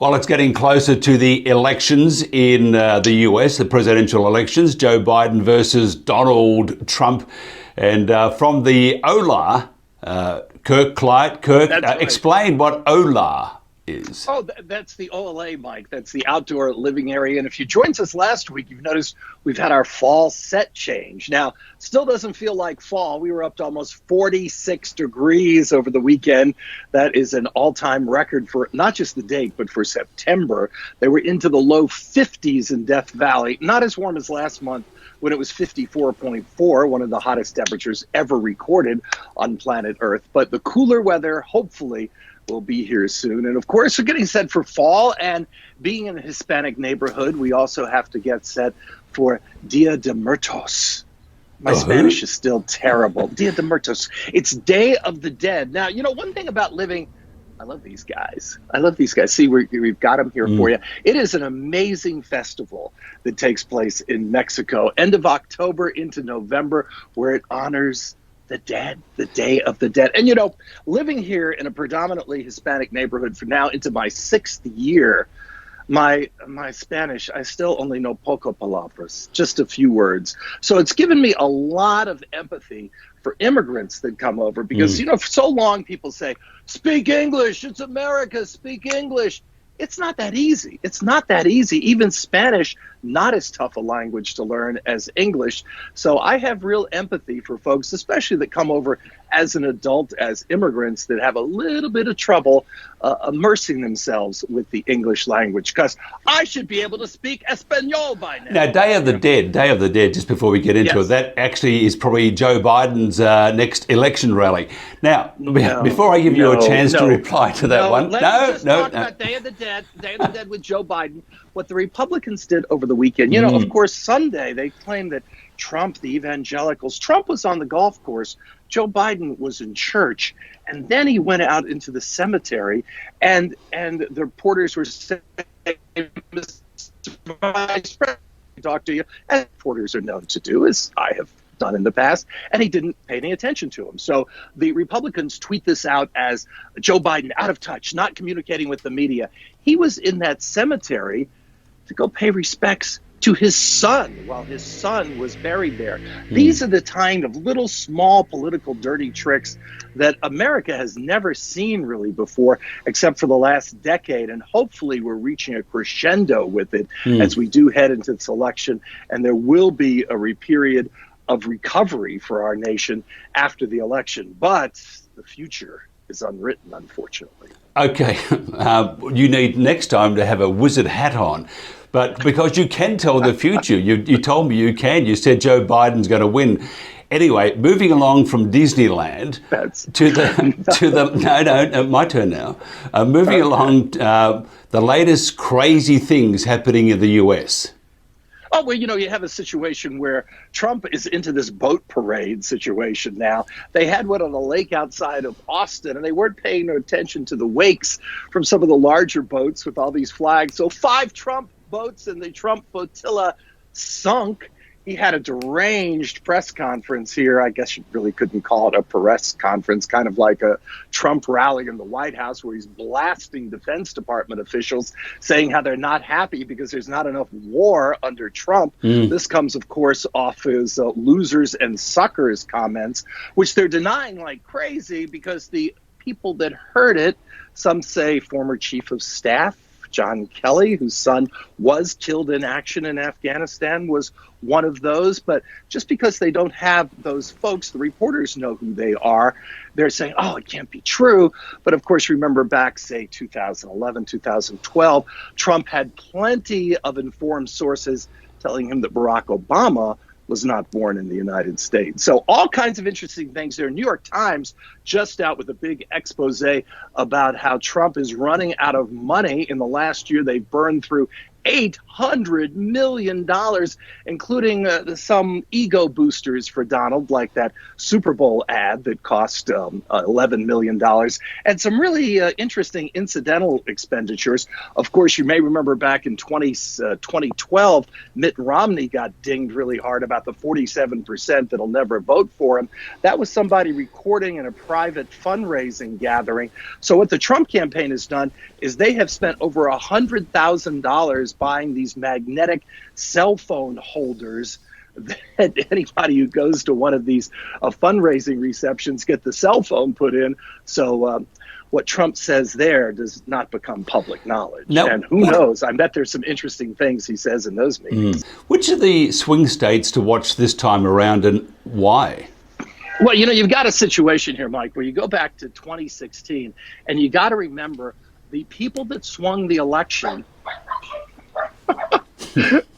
Well, it's getting closer to the elections in the US, the presidential elections, Joe Biden versus Donald Trump. And from the OLA, Kirk Clyatt. Kirk, Right. Explain what OLA is. Oh, that's the OLA, Mike. That's the outdoor living area. And if you joined us last week, you've noticed we've had our fall set change. Now, still doesn't feel like fall. We were up to almost 46 degrees over the weekend. That is an all-time record for not just the date, but for September. They were into the low 50s in Death Valley. Not as warm as last month, when it was 54.4, one of the hottest temperatures ever recorded on planet Earth. But the cooler weather, hopefully, will be here soon. And of course, we're getting set for fall. And being in a Hispanic neighborhood, we also have to get set for Dia de Muertos. My Spanish is still terrible. Dia de Muertos. It's Day of the Dead. Now, you know, one thing about living, I love these guys. See, we've got them here for you. It is an amazing festival that takes place in Mexico, end of October into November, where it honors the dead, the Day of the Dead. And, you know, living here in a predominantly Hispanic neighborhood for now into my 6th year, my Spanish, I still only know poco palabras, just a few words. So it's given me a lot of empathy for immigrants that come over because, you know, for so long people say, speak English, it's America, speak English. It's not that easy. It's not that easy. Even Spanish, not as tough a language to learn as English. So I have real empathy for folks, especially that come over as an adult, as immigrants that have a little bit of trouble immersing themselves with the English language, because I should be able to speak Espanol by now. Now, Day of the Dead, just before we get into it, that actually is probably Joe Biden's next election rally. Now, before I give you a chance to reply to that one. Let's talk about Day of the Dead with Joe Biden. What the Republicans did over the weekend. You know, of course, Sunday, they claimed that Trump, the evangelicals, Trump was on the golf course. Joe Biden was in church, and then he went out into the cemetery, and the reporters were saying, Mr. Vice President, talk to you, as reporters are known to do, as I have done in the past, and he didn't pay any attention to him. So the Republicans tweet this out as Joe Biden out of touch, not communicating with the media. He was in that cemetery to go pay respects to his son while his son was buried there. These are the kind of little small political dirty tricks that America has never seen really before, except for the last decade. And hopefully we're reaching a crescendo with it as we do head into this election. And there will be a period of recovery for our nation after the election. But the future is unwritten, unfortunately. Okay, you need next time to have a wizard hat on. But because you can tell the future, you told me you can. You said Joe Biden's going to win. Anyway, moving along from Disneyland my turn now. Moving along, the latest crazy things happening in the US. Oh, well, you know, you have a situation where Trump is into this boat parade situation now. They had one on a lake outside of Austin, and they weren't paying no attention to the wakes from some of the larger boats with all these flags. So 5 Trump boats in the Trump flotilla sunk. He had a deranged press conference here. I guess you really couldn't call it a press conference, kind of like a Trump rally in the White House where he's blasting Defense Department officials, saying how they're not happy because there's not enough war under Trump. This comes, of course, off his losers and suckers comments, which they're denying like crazy because the people that heard it, some say former chief of staff John Kelly, whose son was killed in action in Afghanistan, was one of those. But just because they don't have those folks, the reporters know who they are. They're saying, oh, it can't be true. But of course, remember back, say, 2011, 2012, Trump had plenty of informed sources telling him that Barack Obama was not born in the United States. So all kinds of interesting things there. New York Times just out with a big expose about how Trump is running out of money. In the last year, they burned through $800 million, including some ego boosters for Donald, like that Super Bowl ad that cost $11 million, and some really interesting incidental expenditures. Of course, you may remember back in 2012, Mitt Romney got dinged really hard about the 47% that'll never vote for him. That was somebody recording in a private fundraising gathering. So what the Trump campaign has done is they have spent over $100,000 buying these magnetic cell phone holders that anybody who goes to one of these fundraising receptions get the cell phone put in. So what Trump says there does not become public knowledge. Now, and who knows? I bet there's some interesting things he says in those meetings. Which are the swing states to watch this time around, and why? Well, you've got a situation here, Mike, where you go back to 2016, and you got to remember the people that swung the election.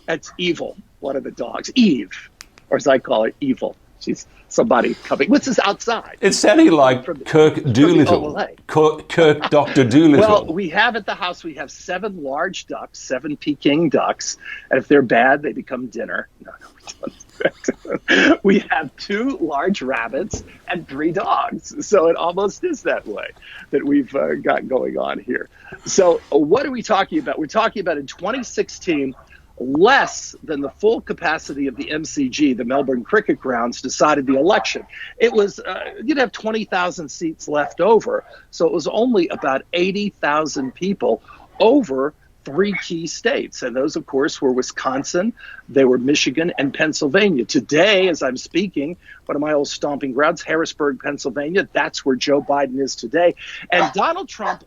That's Evil, one of the dogs. Eve, or as I call it, Evil. She's somebody coming. What's this outside? It's sounding like Kirk Doolittle. Kirk Dr. Doolittle. Well, we have at the house, we have 7 large ducks, 7 Peking ducks. And if they're bad, they become dinner. No, we don't. We have 2 large rabbits and 3 dogs. So it almost is that way that we've got going on here. So what are we talking about? We're talking about in 2016, less than the full capacity of the MCG, the Melbourne Cricket Grounds, decided the election. It was, you'd have 20,000 seats left over. So it was only about 80,000 people over 3 key states. And those, of course, were Wisconsin, they were Michigan, and Pennsylvania. Today, as I'm speaking, one of my old stomping grounds, Harrisburg, Pennsylvania, that's where Joe Biden is today. And Donald Trump...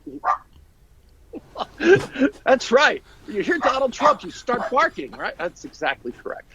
That's right. You hear Donald Trump, you start barking, right? That's exactly correct.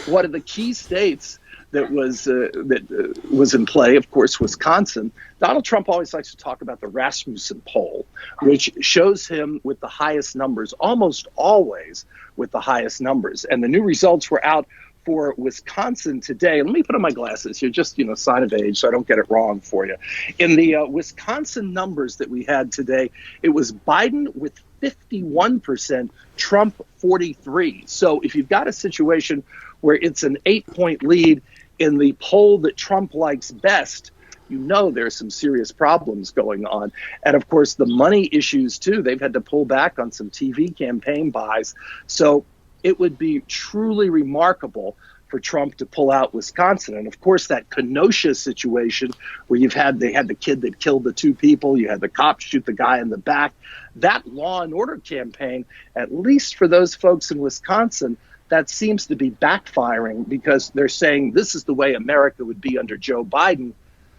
One of the key states that was in play, of course, Wisconsin. Donald Trump always likes to talk about the Rasmussen poll, which shows him with the highest numbers, almost always with the highest numbers. And the new results were out for Wisconsin today. Let me put on my glasses here, just, sign of age, so I don't get it wrong for you. In the Wisconsin numbers that we had today, it was Biden with 51%, Trump 43%. So if you've got a situation where it's an 8-point lead in the poll that Trump likes best, there's some serious problems going on. And of course, the money issues too. They've had to pull back on some TV campaign buys. So it would be truly remarkable for Trump to pull out Wisconsin. And of course, that Kenosha situation where they had the kid that killed the 2 people, you had the cops shoot the guy in the back, that law and order campaign, at least for those folks in Wisconsin, that seems to be backfiring because they're saying this is the way America would be under Joe Biden.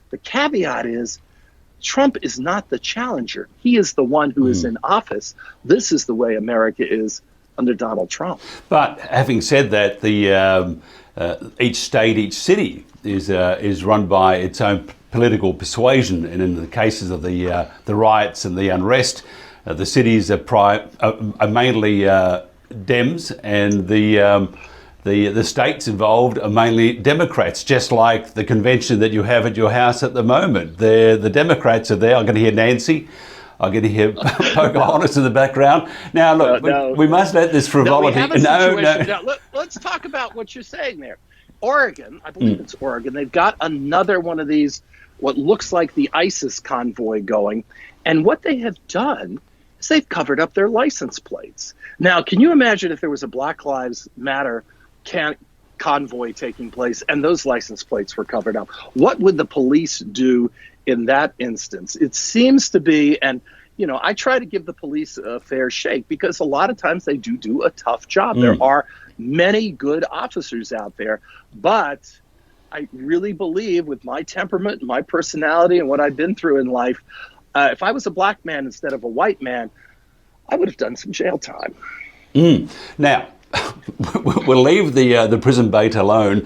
The caveat is Trump is not the challenger. He is the one who is in office. This is the way America is under Donald Trump. But having said that, the each state, each city is run by its own political persuasion, and in the cases of the riots and the unrest, the cities are mainly Dems, and the states involved are mainly Democrats. Just like the convention that you have at your house at the moment, the Democrats are there. I'm going to hear Nancy. I'm going to hear Pocahontas in the background. Now, look, we must let this frivolity... Let's talk about what you're saying there. Oregon, I believe it's Oregon, they've got another one of these, what looks like the ISIS convoy going. And what they have done is they've covered up their license plates. Now, can you imagine if there was a Black Lives Matter convoy taking place and those license plates were covered up? What would the police do in that instance? It seems to be, and I try to give the police a fair shake because a lot of times they do a tough job. There are many good officers out there, but I really believe with my temperament, my personality, and what I've been through in life, if I was a black man instead of a white man, I would have done some jail time. Now, we'll leave the prison bait alone.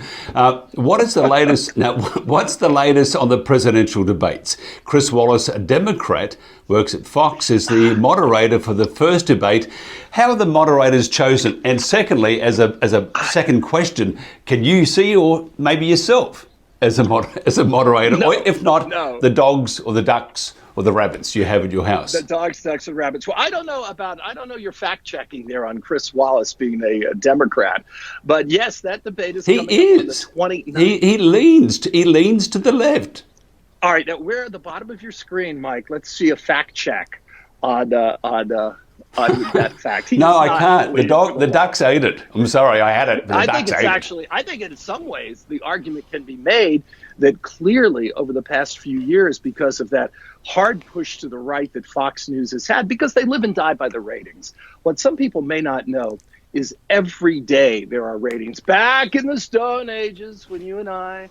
What is the latest? Now, what's the latest on the presidential debates? Chris Wallace, a Democrat, works at Fox, is the moderator for the first debate. How are the moderators chosen? And secondly, as a second question, can you see, or maybe yourself, as a moderator, No, or if not, no. the dogs or the ducks or the rabbits you have at your house. The dogs, ducks, and rabbits. Well, I don't know your fact checking there on Chris Wallace being a Democrat, but yes, that debate is He coming up on the is. 29th. He leans to the left. All right, now we're at the bottom of your screen, Mike. Let's see a fact check on that fact. No, I can't. The ducks ate it. I'm sorry, I had it, but the ducks ate it. I think in some ways the argument can be made that clearly over the past few years, because of that hard push to the right that Fox News has had, because they live and die by the ratings. What some people may not know is every day there are ratings. Back in the Stone Ages, when you and I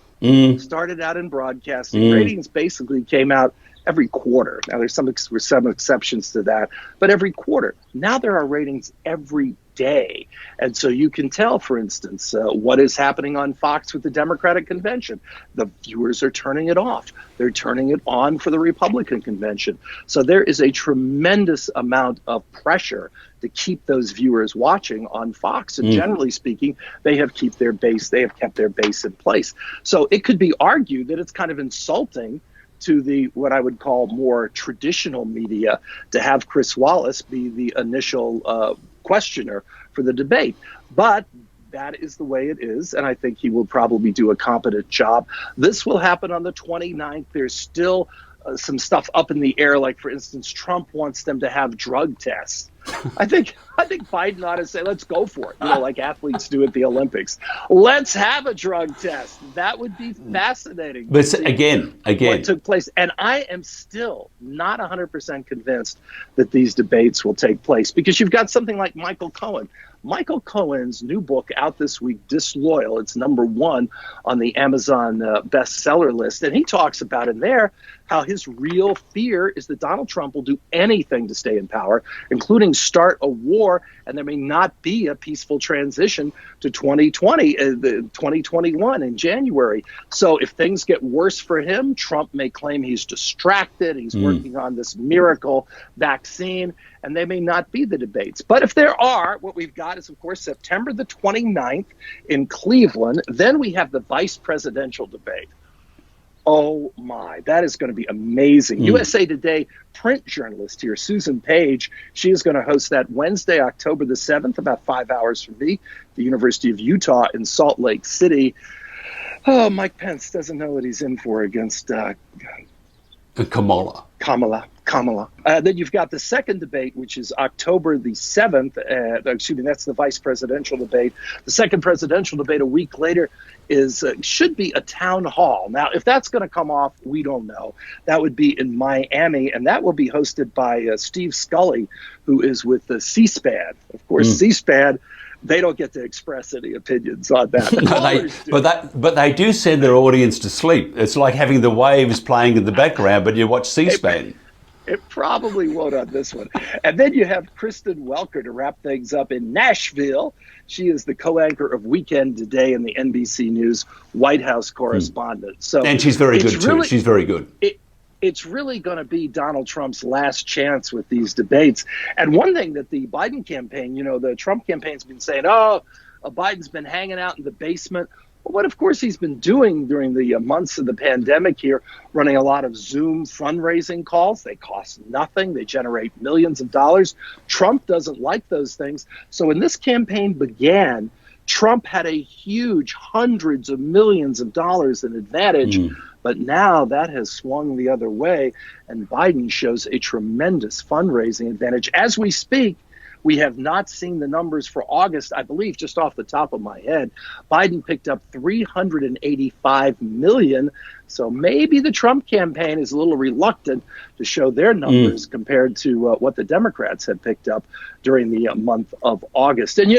started out in broadcasting, ratings basically came out every quarter. Now, there's some exceptions to that, but every quarter. Now there are ratings every day. And so you can tell, for instance, what is happening on Fox with the Democratic convention. The viewers are turning it off. They're turning it on for the Republican convention. So there is a tremendous amount of pressure to keep those viewers watching on Fox. And generally speaking, they have kept their base in place. So it could be argued that it's kind of insulting to the what I would call more traditional media to have Chris Wallace be the initial questioner for the debate. But that is the way it is, and I think he will probably do a competent job. This will happen on the 29th. There's still some stuff up in the air, like, for instance, Trump wants them to have drug tests. I think Biden ought to say, let's go for it, like athletes do at the Olympics. Let's have a drug test. That would be fascinating. But again, what took place. And I am still not 100% convinced that these debates will take place, because you've got something like Michael Cohen. Michael Cohen's new book out this week, Disloyal. It's #1 on the Amazon bestseller list. And he talks about in there how his real fear is that Donald Trump will do anything to stay in power, including start a war, and there may not be a peaceful transition to 2021 in January. So if things get worse for him, Trump may claim he's distracted, he's working on this miracle vaccine, and they may not be the debates. But if there are, what we've got is, of course, September the 29th in Cleveland. Then we have the vice presidential debate. Oh, my, that is going to be amazing. USA Today print journalist here, Susan Page, she is going to host that Wednesday, October the 7th, about 5 hours from me, the University of Utah in Salt Lake City. Oh, Mike Pence doesn't know what he's in for against Kamala. Then you've got the second debate, which is October the 7th. That's the vice presidential debate. The second presidential debate a week later should be a town hall. Now, if that's going to come off, we don't know. That would be in Miami, and that will be hosted by Steve Scully, who is with the C-SPAN. Of course, C-SPAN, they don't get to express any opinions on that. But they do send their audience to sleep. It's like having the waves playing in the background, but you watch C-SPAN. It probably won't on this one. And then you have Kristen Welker to wrap things up in Nashville. She is the co-anchor of Weekend Today and the NBC News White House correspondent. And she's very good, too. She's very good. It's really going to be Donald Trump's last chance with these debates. And one thing that the Biden campaign, the Trump campaign's been saying, Biden's been hanging out in the basement. Well, what, of course, he's been doing during the months of the pandemic here, running a lot of Zoom fundraising calls. They cost nothing. They generate millions of dollars. Trump doesn't like those things. So when this campaign began, Trump had a huge hundreds of millions of dollars in advantage. But now that has swung the other way, and Biden shows a tremendous fundraising advantage. As we speak, we have not seen the numbers for August. I believe, just off the top of my head, Biden picked up $385 million. So maybe the Trump campaign is a little reluctant to show their numbers compared to what the Democrats had picked up during the month of August. And,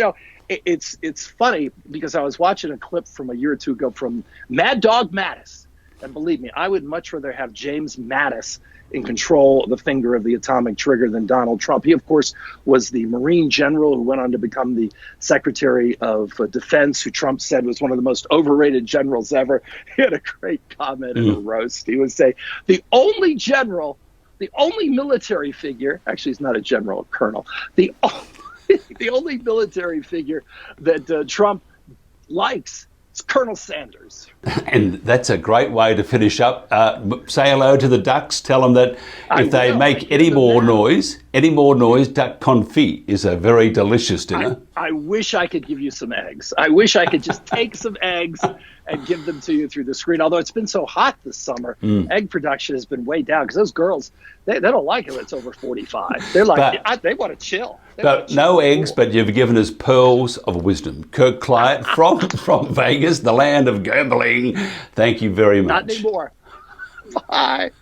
it's funny because I was watching a clip from a year or two ago from Mad Dog Mattis. And believe me, I would much rather have James Mattis in control of the finger of the atomic trigger than Donald Trump. He, of course, was the Marine general who went on to become the Secretary of Defense, who Trump said was one of the most overrated generals ever. He had a great comment in a roast. He would say, the only military figure, actually he's not a general, a colonel, the only military figure that Trump likes It's Colonel Sanders. And that's a great way to finish up. Say hello to the ducks. Tell them that if they make any more noise, duck confit is a very delicious dinner. I wish I could give you some eggs. I wish I could just take some eggs and give them to you through the screen. Although it's been so hot this summer, egg production has been way down because those girls, they don't like it when it's over 45. They're like, they want to chill. But no eggs, but you've given us pearls of wisdom. Kirk Clyatt from Vegas, the land of gambling. Thank you very much. Not anymore. Bye.